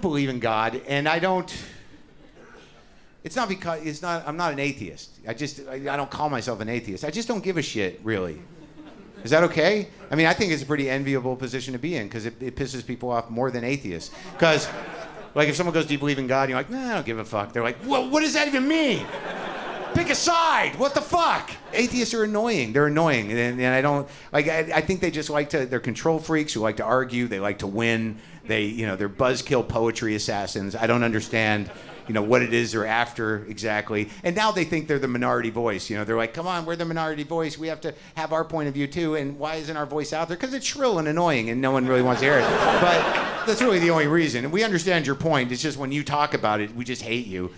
believe in God, and I don't. It's not because I'm not an atheist. I don't call myself an atheist. I just don't give a shit, really. Is that okay? I mean, I think it's a pretty enviable position to be in because it pisses people off more than atheists. Because, like, if someone goes, "Do you believe in God?" And you're like, "Nah, I don't give a fuck." They're like, "Well, what does that even mean? Pick a side. What the fuck?" Atheists are annoying. They're annoying, and I don't like. I think they just like to. They're control freaks who like to argue. They like to win. They're buzzkill poetry assassins. I don't understand. What it is they're after exactly. And now they think they're the minority voice. They're like, come on, we're the minority voice. We have to have our point of view too. And why isn't our voice out there? Because it's shrill and annoying and no one really wants to hear it. But that's really the only reason. And we understand your point. It's just when you talk about it, we just hate you.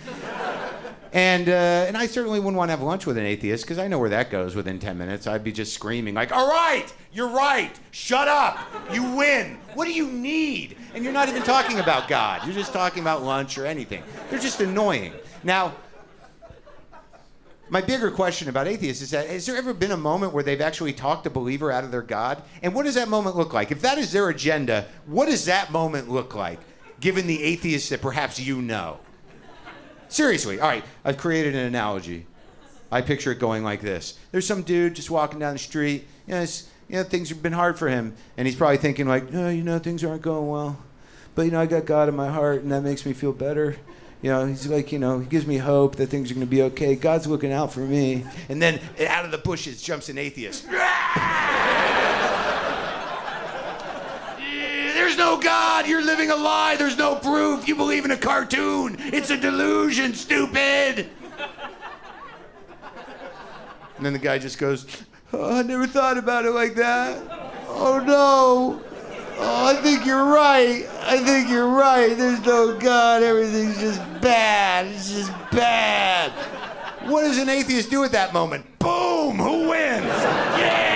And I certainly wouldn't want to have lunch with an atheist because I know where that goes within 10 minutes. I'd be just screaming like, all right, you're right. Shut up. You win. What do you need? And you're not even talking about God. You're just talking about lunch or anything. They're just annoying. Now, my bigger question about atheists is that, has there ever been a moment where they've actually talked a believer out of their God? And what does that moment look like? If that is their agenda, what does that moment look like, given the atheists that perhaps you know? Seriously, all right, I've created an analogy. I picture it going like this. There's some dude just walking down the street. Things have been hard for him. And he's probably thinking like, things aren't going well. But, I got God in my heart, and that makes me feel better. He's like, he gives me hope that things are going to be okay. God's looking out for me. And then out of the bushes jumps an atheist. There's no God. You're living a lie. There's no proof. You believe in a cartoon. It's a delusion, stupid. And then the guy just goes, oh, I never thought about it like that. Oh, no. Oh, I think you're right. There's no God. Everything's just bad. It's just bad. What does an atheist do at that moment? Boom! Who wins? Yeah!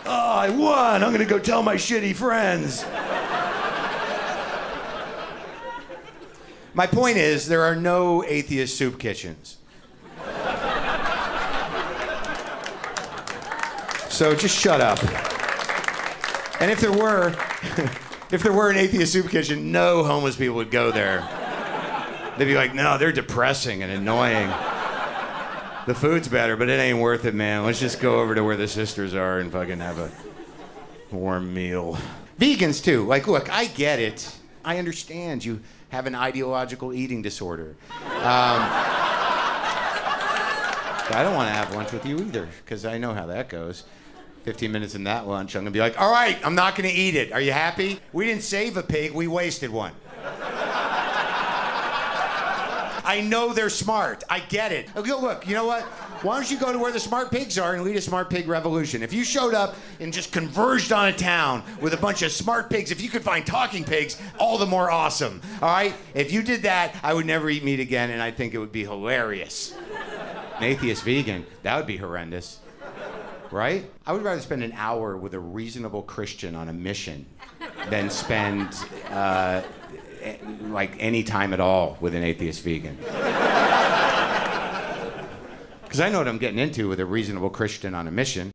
Oh, I won. I'm going to go tell my shitty friends. My point is, there are no atheist soup kitchens. So just shut up. And if there were an atheist soup kitchen, no homeless people would go there. They'd be like, no, they're depressing and annoying. The food's better, but it ain't worth it, man. Let's just go over to where the sisters are and fucking have a warm meal. Vegans, too. Like, look, I get it. I understand you have an ideological eating disorder. I don't want to have lunch with you either, because I know how that goes. 15 minutes in that lunch, I'm going to be like, all right, I'm not going to eat it. Are you happy? We didn't save a pig, we wasted one. I know they're smart. I get it. Okay, look, you know what? Why don't you go to where the smart pigs are and lead a smart pig revolution? If you showed up and just converged on a town with a bunch of smart pigs, if you could find talking pigs, all the more awesome. All right? If you did that, I would never eat meat again, and I think it would be hilarious. An atheist vegan, that would be horrendous. Right? I would rather spend an hour with a reasonable Christian on a mission than spend any time at all with an atheist vegan. Because I know what I'm getting into with a reasonable Christian on a mission.